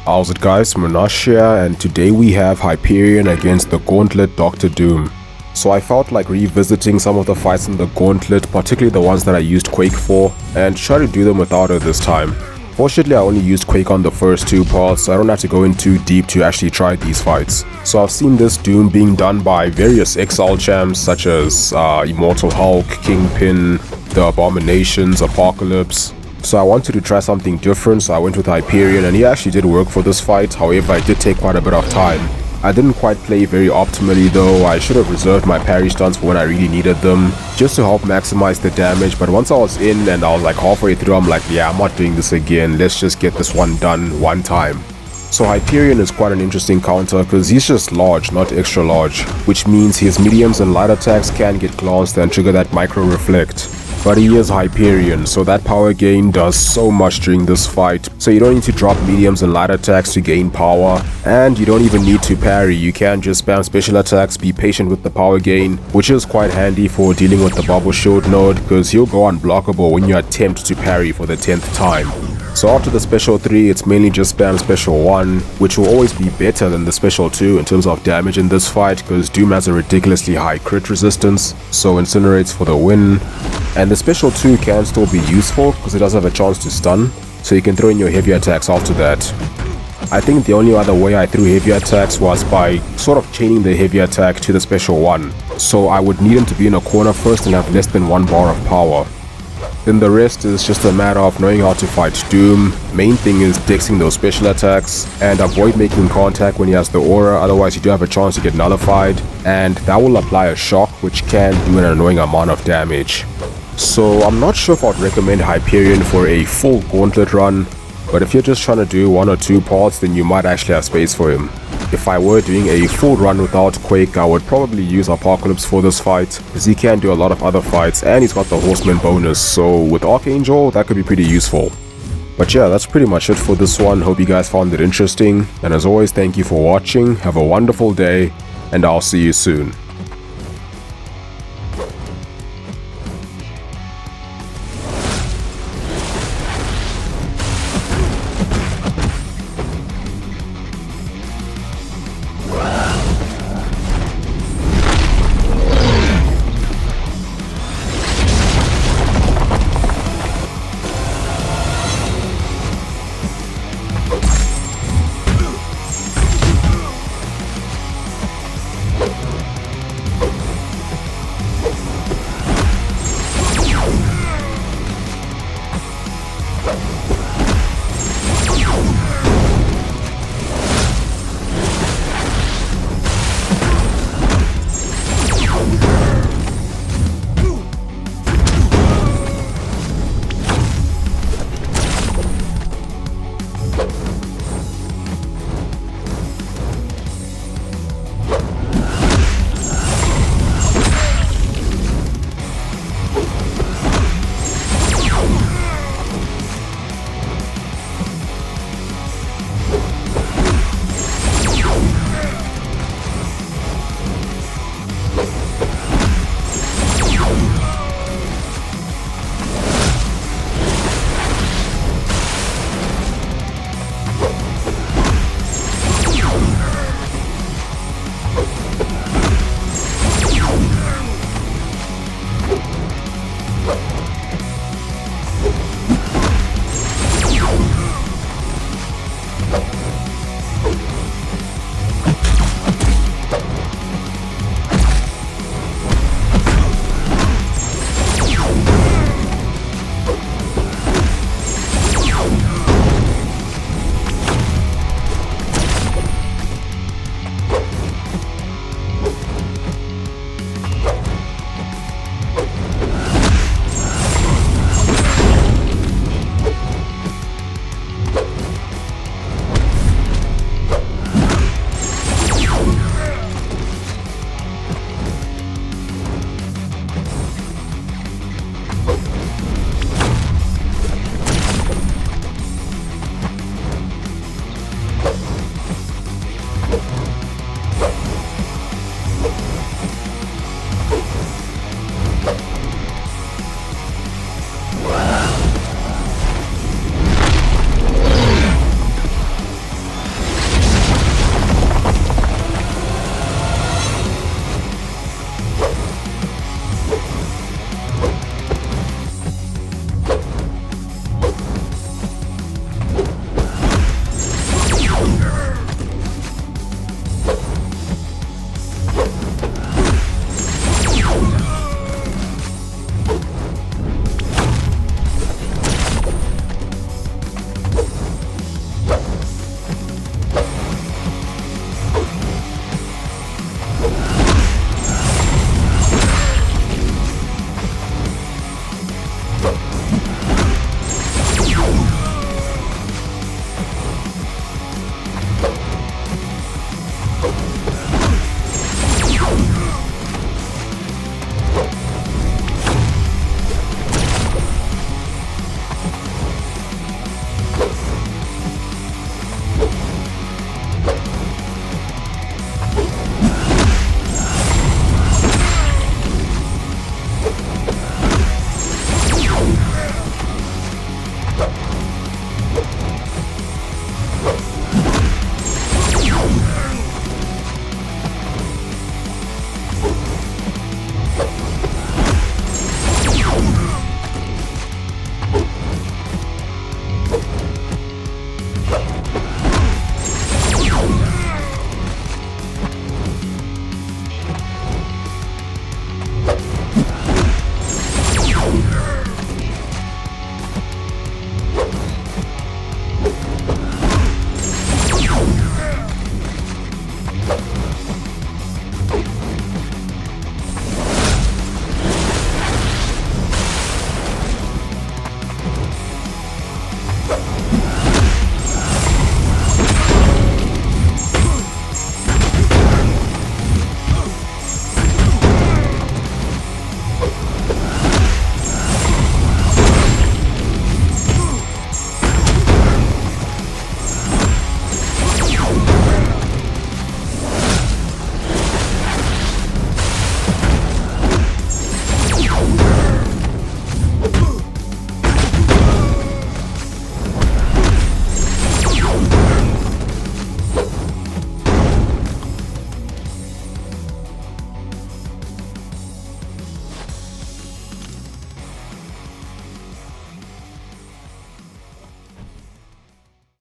How's it guys, Munash here, and today we have Hyperion against the Gauntlet Dr. Doom. So I felt like revisiting some of the fights in the Gauntlet, particularly the ones that I used Quake for, and try to do them without her this time. Fortunately, I only used Quake on the first two parts, so I don't have to go in too deep to actually try these fights. So I've seen this Doom being done by various Exile champs such as Immortal Hulk, Kingpin, the Abominations, Apocalypse. So I wanted to try something different, so I went with Hyperion, and he actually did work for this fight. However, it did take quite a bit of time. I didn't quite play very optimally though. I should have reserved my parry stunts for when I really needed them, just to help maximize the damage. But once I was in and I was like halfway through, I'm like, yeah, I'm not doing this again. Let's just get this one done one time. So Hyperion is quite an interesting counter because he's just large, not extra large, which means his mediums and light attacks can get glanced and trigger that micro reflect. But he is Hyperion, so that power gain does so much during this fight. So you don't need to drop mediums and light attacks to gain power, and you don't even need to parry. You can just spam special attacks, be patient with the power gain, which is quite handy for dealing with the bubble shield node, because he'll go unblockable when you attempt to parry for the 10th time. So after the special 3, it's mainly just spam special 1, which will always be better than the special 2 in terms of damage in this fight, because Doom has a ridiculously high crit resistance, so incinerates for the win. And the special 2 can still be useful because it does have a chance to stun, so you can throw in your heavy attacks after that. I think the only other way I threw heavy attacks was by sort of chaining the heavy attack to the special 1, so I would need him to be in a corner first and have less than 1 bar of power. Then the rest is just a matter of knowing how to fight Doom. Main thing is dexing those special attacks and avoid making contact when he has the aura, otherwise you do have a chance to get nullified, and that will apply a shock which can do an annoying amount of damage. So I'm not sure if I'd recommend Hyperion for a full Gauntlet run, but if you're just trying to do 1 or 2 parts, then you might actually have space for him. If I were doing a full run without Quake, I would probably use Apocalypse for this fight, because he can do a lot of other fights and he's got the Horseman bonus, so with Archangel that could be pretty useful. But yeah, that's pretty much it for this one. Hope you guys found it interesting, and as always, thank you for watching. Have a wonderful day, and I'll see you soon.